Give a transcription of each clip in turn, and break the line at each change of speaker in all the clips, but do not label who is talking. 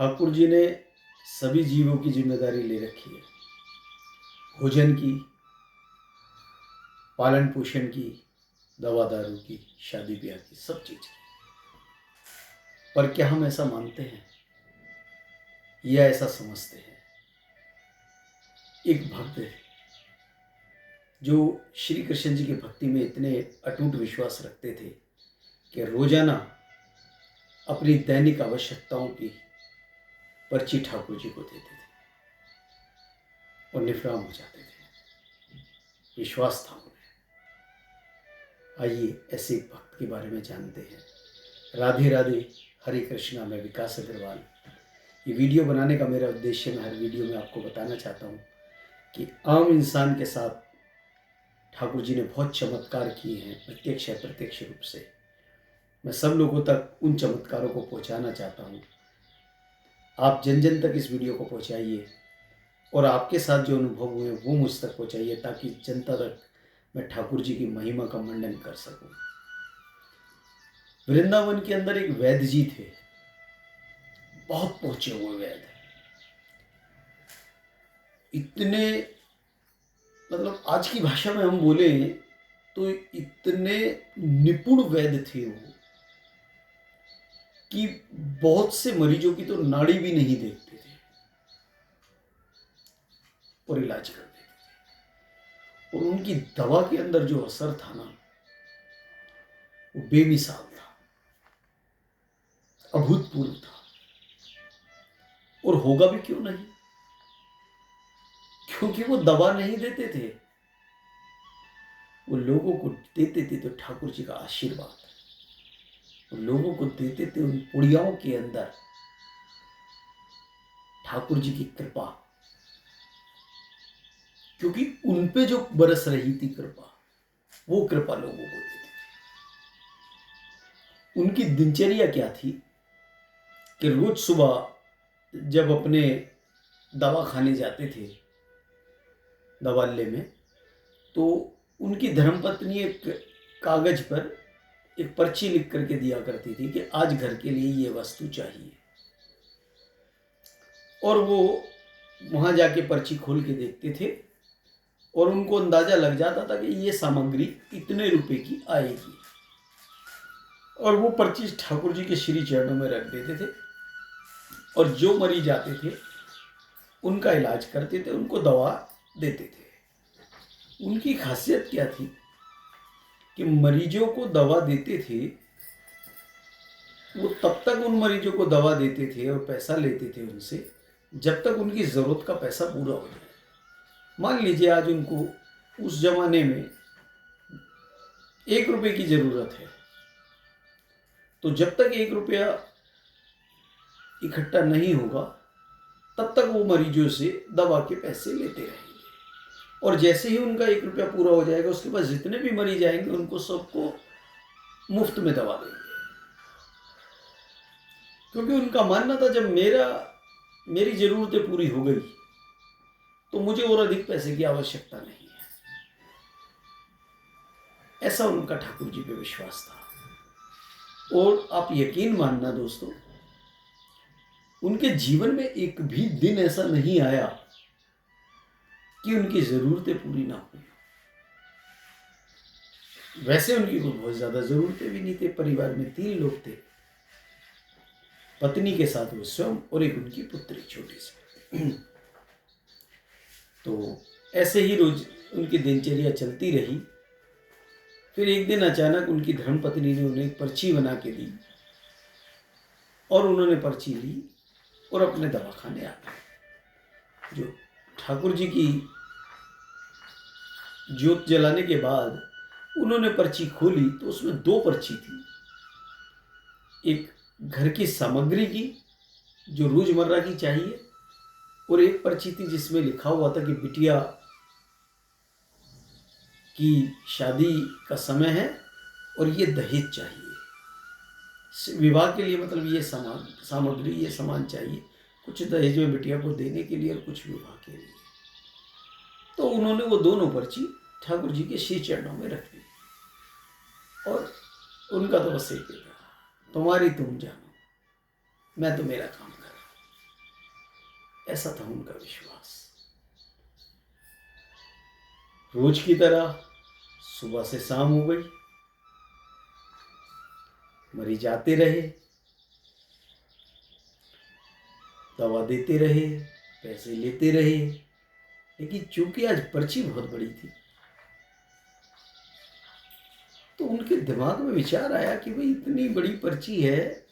ठाकुर जी ने सभी जीवों की जिम्मेदारी ले रखी है। भोजन की, पालन पोषण की, दवा दारू की, शादी ब्याह की, सब चीज की। पर क्या हम ऐसा मानते हैं या ऐसा समझते हैं? एक भक्त है जो श्री कृष्ण जी की भक्ति में इतने अटूट विश्वास रखते थे कि रोजाना अपनी दैनिक आवश्यकताओं की पर्ची ठाकुर जी को देते थे और निफराम हो जाते थे। विश्वास था उन्हें। आइए ऐसे एक भक्त के बारे में जानते हैं। राधे राधे, हरे कृष्णा। मैं विकास अग्रवाल। ये वीडियो बनाने का मेरा उद्देश्य, मैं हर वीडियो में आपको बताना चाहता हूँ कि आम इंसान के साथ ठाकुर जी ने बहुत चमत्कार किए हैं, प्रत्यक्ष या अप्रत्यक्ष रूप से। मैं सब लोगों तक उन चमत्कारों को पहुंचाना चाहता हूं। आप जन जन तक इस वीडियो को पहुंचाइए और आपके साथ जो अनुभव हुए वो मुझ तक पहुंचाइए, ताकि जनता तक मैं ठाकुर जी की महिमा का मंडन कर सकूं। वृंदावन के अंदर एक वैद्य जी थे, बहुत पहुंचे हुए वैद्य, इतने, मतलब आज की भाषा में हम बोले तो इतने निपुण वैद्य थे वो कि बहुत से मरीजों की तो नाड़ी भी नहीं देखते थे और इलाज कर देते थे। और उनकी दवा के अंदर जो असर था ना, वो बेमिसाल था, अभूतपूर्व था। और होगा भी क्यों नहीं, क्योंकि वो दवा नहीं देते थे, वो लोगों को देते थे तो ठाकुर जी का आशीर्वाद, वो लोगों को देते थे उन पुड़ियाओं के अंदर ठाकुर जी की कृपा, क्योंकि उन पे जो बरस रही थी कृपा, वो कृपा लोगों को देते थे। उनकी दिनचर्या क्या थी कि रोज सुबह जब अपने दवा खाने जाते थे दवाल्य में, तो उनकी धर्मपत्नी एक कागज पर एक पर्ची लिख करके दिया करती थी कि आज घर के लिए ये वस्तु चाहिए। और वो वहां जाके पर्ची खोल के देखते थे और उनको अंदाजा लग जाता था कि ये सामग्री इतने रुपए की आएगी। और वो पर्ची ठाकुर जी के श्री चरणों में रख देते थे और जो मरीज आते थे उनका इलाज करते थे, उनको दवा देते थे। उनकी खासियत क्या थी कि मरीजों को दवा देते थे, वो तब तक उन मरीजों को दवा देते थे और पैसा लेते थे उनसे जब तक उनकी ज़रूरत का पैसा पूरा हो जाए। मान लीजिए आज उनको उस जमाने में 1 रुपये की ज़रूरत है, तो जब तक 1 रुपया इकट्ठा नहीं होगा तब तक वो मरीजों से दवा के पैसे लेते रहेंगे। और जैसे ही उनका 1 रुपया पूरा हो जाएगा, उसके बाद जितने भी मरीज आएंगे उनको सबको मुफ्त में दवा देंगे, क्योंकि उनका मानना था जब मेरी ज़रूरतें पूरी हो गई तो मुझे और अधिक पैसे की आवश्यकता नहीं है। ऐसा उनका ठाकुर जी पे विश्वास था। और आप यकीन मानना दोस्तों, उनके जीवन में एक भी दिन ऐसा नहीं आया कि उनकी जरूरतें पूरी ना हुई। वैसे उनकी कोई बहुत ज्यादा जरूरतें भी नहीं थे। परिवार में 3 लोग थे, पत्नी के साथ वो स्वयं और एक उनकी पुत्री छोटी सी। तो ऐसे ही रोज उनकी दिनचर्या चलती रही। फिर एक दिन अचानक उनकी धर्मपत्नी ने उन्हें एक पर्ची बना के दी और उन्होंने पर्ची ली और अपने दवाखाने आ गए। जो ठाकुर जी की ज्योत जलाने के बाद उन्होंने पर्ची खोली तो उसमें 2 पर्ची थी। एक घर की सामग्री की जो रोजमर्रा की चाहिए, और एक पर्ची थी जिसमें लिखा हुआ था कि बिटिया की शादी का समय है और ये दहेज चाहिए विवाह के लिए, मतलब ये सामग्री, ये सामान चाहिए, कुछ दहेज में बिटिया को देने के लिए और कुछ विवाह के लिए। तो उन्होंने वो दोनों पर्ची ठाकुर जी के श्री चरणों में रख दी और उनका तो बस एक था, तुम्हारी तुम जानो, मैं तो मेरा काम कर रहा हूँ। ऐसा था उनका विश्वास। रोज की तरह सुबह से शाम हो गई, मरीज आते रहे, दवा देते रहे, पैसे लेते रहे, लेकिन चूंकि आज पर्ची बहुत बड़ी थी तो उनके दिमाग में विचार आया कि भाई इतनी बड़ी पर्ची है,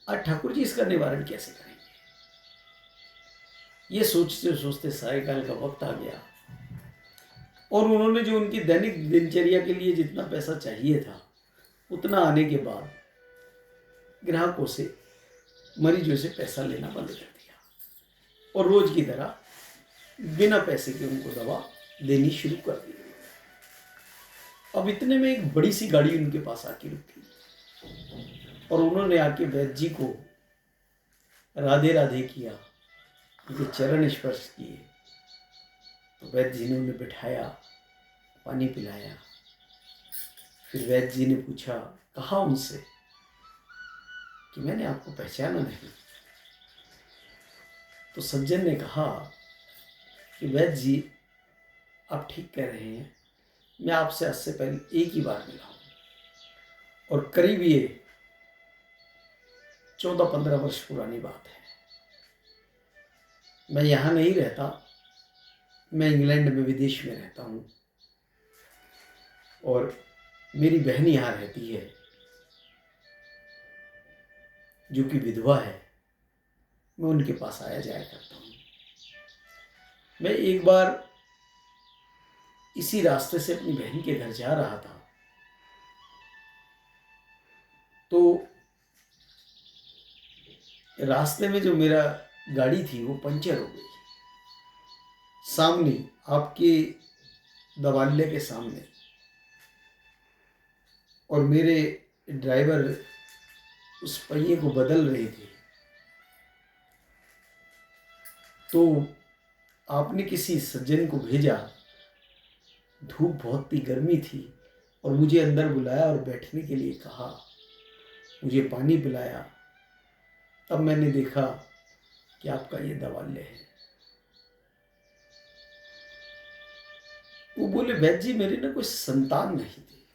आज ठाकुर जी इसका निवारण कैसे करेंगे। ये सोचते सोचते सायकाल का वक्त आ गया और उन्होंने जो उनकी दैनिक दिनचर्या के लिए जितना पैसा चाहिए था उतना आने के बाद ग्राहकों से, मरीजों से पैसा लेना बंद कर दिया और रोज की तरह बिना पैसे के उनको दवा देनी शुरू कर दी। अब इतने में एक बड़ी सी गाड़ी उनके पास आके रुकी और उन्होंने आके वैद्य जी को राधे राधे किया, उनके चरण स्पर्श किए। तो वैद्य जी ने उन्हें बिठाया, पानी पिलाया। फिर वैद्य जी ने पूछा, कहा उनसे कि मैंने आपको पहचाना नहीं। तो सज्जन ने कहा कि वैद्य जी आप ठीक कह रहे हैं, मैं आपसे आज से पहले एक ही बार मिला हूं और करीब ये 14-15 वर्ष पुरानी बात है। मैं यहाँ नहीं रहता, मैं इंग्लैंड में विदेश में रहता हूँ और मेरी बहन यहाँ रहती है जो कि विधवा है। मैं उनके पास आया जाया करता हूँ। मैं एक बार इसी रास्ते से अपनी बहन के घर जा रहा था तो रास्ते में जो मेरा गाड़ी थी वो पंचर हो गई सामने, आपके दवाल्य के सामने, और मेरे ड्राइवर उस पहिए को बदल रहे थे। तो आपने किसी सज्जन को भेजा, धूप बहुत थी, गर्मी थी, और मुझे अंदर बुलाया और बैठने के लिए कहा, मुझे पानी पिलाया। तब मैंने देखा कि आपका ये दवाल्य है। वो बोले, वैद्य जी मेरे ना कोई संतान नहीं थी,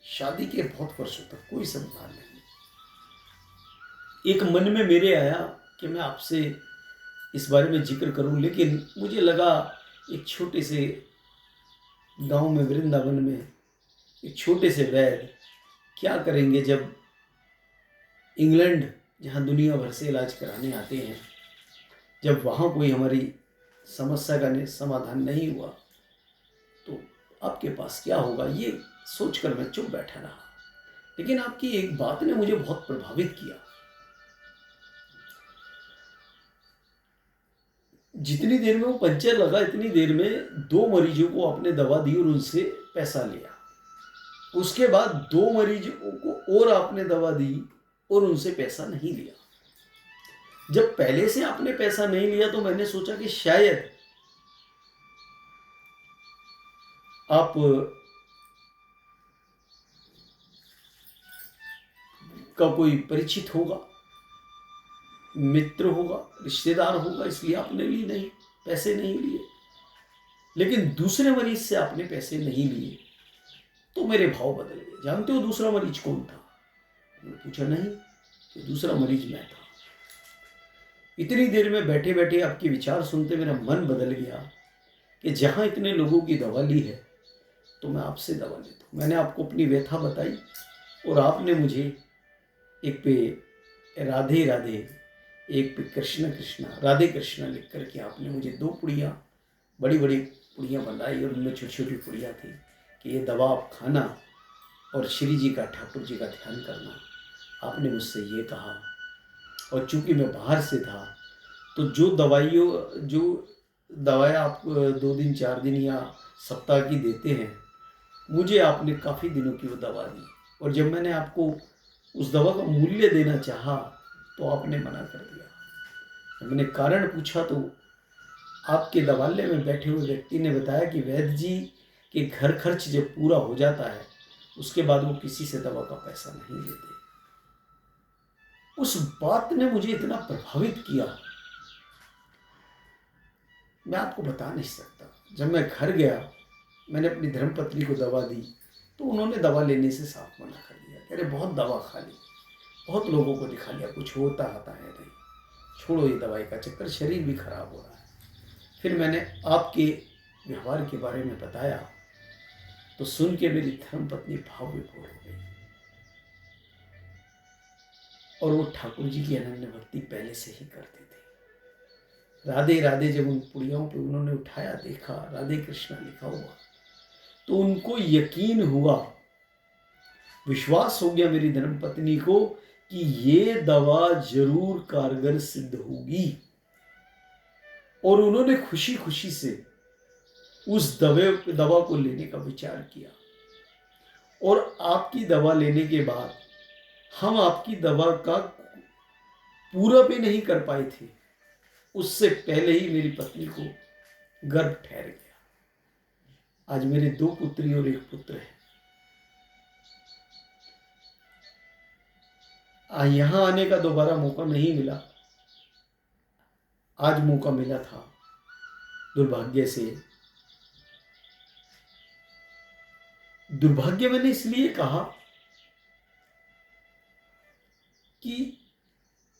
शादी के बहुत वर्षों तक कोई संतान नहीं। एक मन में मेरे आया कि मैं आपसे इस बारे में जिक्र करूं, लेकिन मुझे लगा एक छोटे से गांव में, वृंदावन में एक छोटे से वैद्य क्या करेंगे जब इंग्लैंड, जहां दुनिया भर से इलाज कराने आते हैं, जब वहां कोई हमारी समस्या का समाधान नहीं हुआ तो आपके पास क्या होगा। ये सोचकर मैं चुप बैठा रहा। लेकिन आपकी एक बात ने मुझे बहुत प्रभावित किया। जितनी देर में वो पंचर लगा, इतनी देर में 2 मरीजों को आपने दवा दी और उनसे पैसा लिया। उसके बाद 2 मरीजों को और आपने दवा दी और उनसे पैसा नहीं लिया। जब पहले से आपने पैसा नहीं लिया तो मैंने सोचा कि शायद आप का कोई परिचित होगा, मित्र होगा, रिश्तेदार होगा, इसलिए आपने ली नहीं, पैसे नहीं लिए। लेकिन दूसरे मरीज से आपने पैसे नहीं लिए तो मेरे भाव बदल गए। जानते हो दूसरा मरीज कौन था? मैंने पूछा, नहीं। तो दूसरा मरीज मैं था। इतनी देर में बैठे बैठे आपके विचार सुनते मेरा मन बदल गया कि जहां इतने लोगों की दवा ली है तो मैं आपसे दवा लेता हूँ। मैंने आपको अपनी व्यथा बताई और आपने मुझे एक पे राधे राधे, एक पे कृष्ण कृष्णा, राधे कृष्णा लिख करके आपने मुझे 2 पुड़ियाँ, बड़ी बड़ी पुड़ियाँ बनाई और उनमें छोटी छोटी पुड़ियाँ थी कि ये दवा आप खाना और श्री जी का, ठाकुर जी का ध्यान करना। आपने मुझसे ये कहा। और चूंकि मैं बाहर से था तो जो दवाएं आप 2 दिन 4 दिन या सप्ताह की देते हैं, मुझे आपने काफ़ी दिनों की वो दवा दी। और जब मैंने आपको उस दवा का मूल्य देना चाहा तो आपने मना कर दिया। मैंने कारण पूछा तो आपके दवाल्य में बैठे हुए व्यक्ति ने बताया कि वैद्य जी के घर खर्च जब पूरा हो जाता है उसके बाद वो किसी से दवा का पैसा नहीं लेते। उस बात ने मुझे इतना प्रभावित किया मैं आपको बता नहीं सकता। जब मैं घर गया, मैंने अपनी धर्मपत्नी को दवा दी तो उन्होंने दवा लेने से साफ मना कर दिया। कह रहे बहुत दवा खा ली, बहुत लोगों को दिखा लिया, कुछ होता है नहीं, छोड़ो ये दवाई का चक्कर, शरीर भी खराब हो रहा है। फिर मैंने आपके व्यवहार के बारे में बताया तो सुन के मेरी धर्मपत्नी भाव विभोर हो गई। और वो ठाकुर जी की अनन्य भक्ति पहले से ही करते थे। राधे राधे जब उन पुड़ियों पे उन्होंने उठाया, देखा राधे कृष्णा लिखा हुआ, तो उनको यकीन हुआ, विश्वास हो गया मेरी धर्मपत्नी को कि ये दवा जरूर कारगर सिद्ध होगी। और उन्होंने खुशी खुशी से उस दवा को लेने का विचार किया। और आपकी दवा लेने के बाद हम आपकी दवा का पूरा भी नहीं कर पाए थे, उससे पहले ही मेरी पत्नी को गर्भ ठहर गया। आज मेरे 2 पुत्री और 1 पुत्र है। यहां आने का दोबारा मौका नहीं मिला, आज मौका मिला था। दुर्भाग्य मैंने इसलिए कहा कि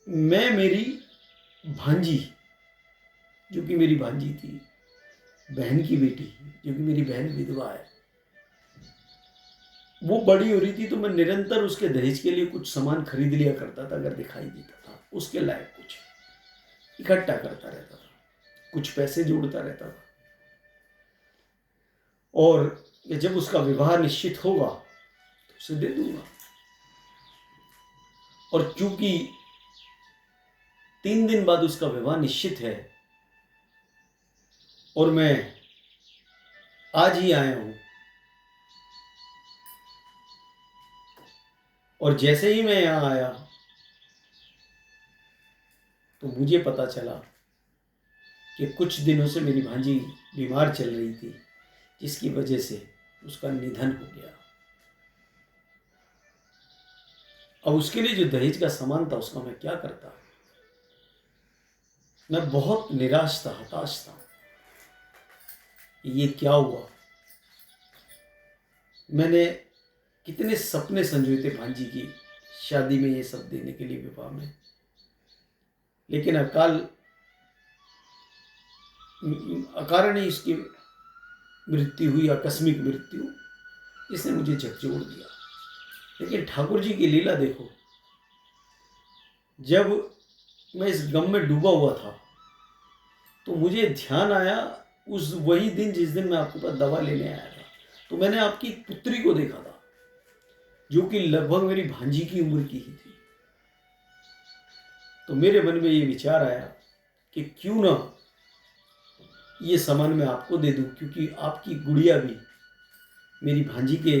मैं मेरी भांजी, जो कि मेरी भांजी थी, बहन की बेटी, जो कि मेरी बहन विधवा है, वो बड़ी हो रही थी तो मैं निरंतर उसके दहेज के लिए कुछ सामान खरीद लिया करता था। अगर दिखाई देता था उसके लायक कुछ इकट्ठा करता रहता था, कुछ पैसे जोड़ता रहता था। और जब उसका विवाह निश्चित होगा तो उसे दे दूंगा। और चूंकि 3 दिन बाद उसका विवाह निश्चित है और मैं आज ही आया हूं, और जैसे ही मैं यहां आया तो मुझे पता चला कि कुछ दिनों से मेरी भांजी बीमार चल रही थी, जिसकी वजह से उसका निधन हो गया। अब उसके लिए जो दहेज का सामान था उसका मैं क्या करता। मैं बहुत निराश था, हताश था, ये क्या हुआ। मैंने कितने सपने संजोए थे भांजी की शादी में, ये सब देने के लिए, विवाह में, लेकिन अकारण ही इसकी मृत्यु हुई, आकस्मिक मृत्यु, इसने मुझे झकझोर दिया। लेकिन ठाकुर जी की लीला देखो, जब मैं इस गम में डूबा हुआ था तो मुझे ध्यान आया उस वही दिन जिस दिन मैं आपके पास दवा लेने आया था, तो मैंने आपकी पुत्री को देखा था जो कि लगभग मेरी भांजी की उम्र की ही थी। तो मेरे मन में ये विचार आया कि क्यों ना ये सामान मैं आपको दे दूं, क्योंकि आपकी गुड़िया भी मेरी भांजी के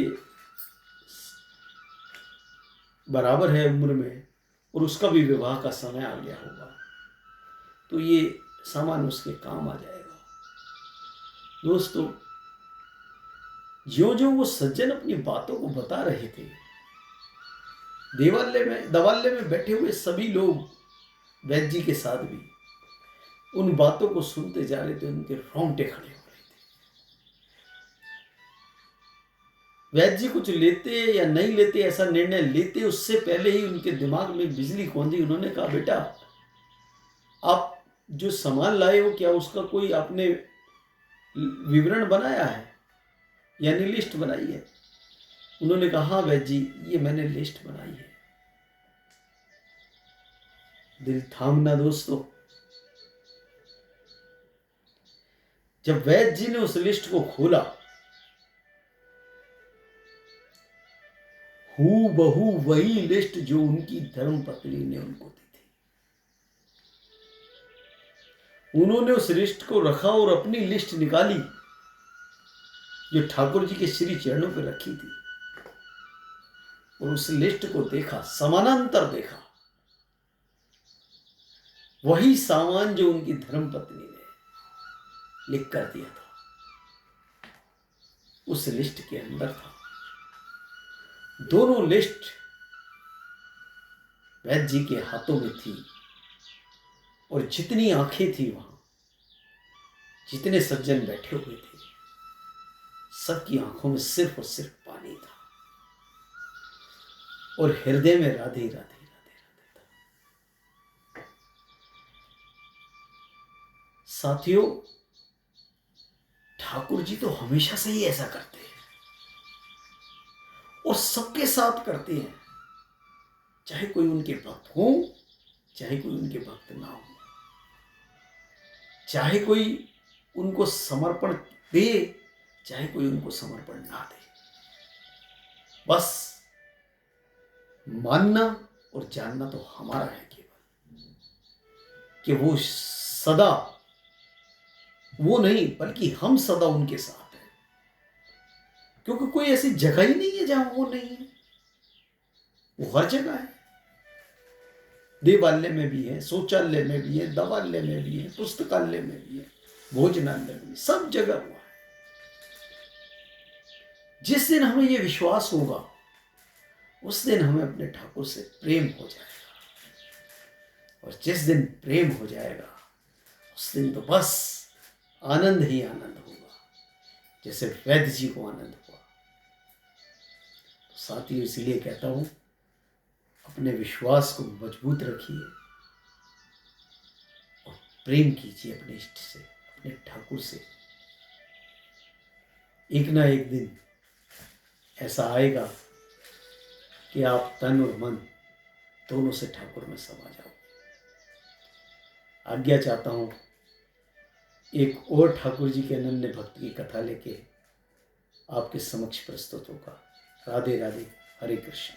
बराबर है उम्र में और उसका भी विवाह का समय आ गया होगा, तो ये सामान उसके काम आ जाएगा। दोस्तों, ज्यों-ज्यों वो सज्जन अपनी बातों को बता रहे थे, दवाल्य में बैठे हुए सभी लोग, वैद्य जी के साथ भी, उन बातों को सुनते जा रहे थे। उनके रोंगटे खड़े हो रहे थे। वैद्य जी कुछ लेते या नहीं लेते, ऐसा निर्णय लेते उससे पहले ही उनके दिमाग में बिजली कौंधी। उन्होंने कहा, बेटा, आप जो सामान लाए हो, क्या उसका कोई आपने विवरण बनाया है, यानी लिस्ट बनाई है? उन्होंने कहा, हाँ वैद्य जी, ये मैंने लिस्ट बनाई है। दिल थामना दोस्तों। जब वैद्य जी ने उस लिस्ट को खोला, हूबहू वही लिस्ट जो उनकी धर्मपत्नी ने उनको दी थी। उन्होंने उस लिस्ट को रखा और अपनी लिस्ट निकाली जो ठाकुर जी के श्री चरणों पर रखी थी, और उस लिस्ट को देखा, समानांतर देखा, वही सामान जो उनकी धर्मपत्नी ने लिख कर दिया था उस लिस्ट के अंदर था। दोनों लिस्ट वैद्य जी के हाथों में थी, और जितनी आंखें थी वहां, जितने सज्जन बैठे हुए थे, सबकी आंखों में सिर्फ और सिर्फ पानी था और हृदय में राधे राधे राधे राधे था। साथियों, ठाकुर जी तो हमेशा से ही ऐसा करते हैं और सबके साथ करते हैं, चाहे कोई उनके भक्त हो, चाहे कोई उनके भक्त ना हो, चाहे कोई उनको समर्पण दे, चाहे कोई उनको समर्पण ना दे। बस मानना और जानना तो हमारा है केवल कि वो सदा, वो नहीं बल्कि हम सदा उनके साथ हैं, क्योंकि कोई ऐसी जगह ही नहीं है जहां वो नहीं है। वो हर जगह है। देवालय में भी है, शौचालय में भी है, दवालय में भी है, पुस्तकालय में भी है, भोजनालय में भी, सब जगह हुआ है। जिस दिन हमें यह विश्वास होगा, उस दिन हमें अपने ठाकुर से प्रेम हो जाएगा, और जिस दिन प्रेम हो जाएगा उस दिन तो बस आनंद ही आनंद होगा, जैसे वैद्य जी को आनंद हुआ। तो साथियों, इसलिए कहता हूं, अपने विश्वास को मजबूत रखिए और प्रेम कीजिए अपने इष्ट से, अपने ठाकुर से। एक ना एक दिन ऐसा आएगा कि आप तन और मन दोनों से ठाकुर में समा जाओ। आज्ञा चाहता हूं, एक और ठाकुर जी के अनन्य भक्त की कथा लेके आपके समक्ष प्रस्तुत होगा। राधे राधे, हरे कृष्ण।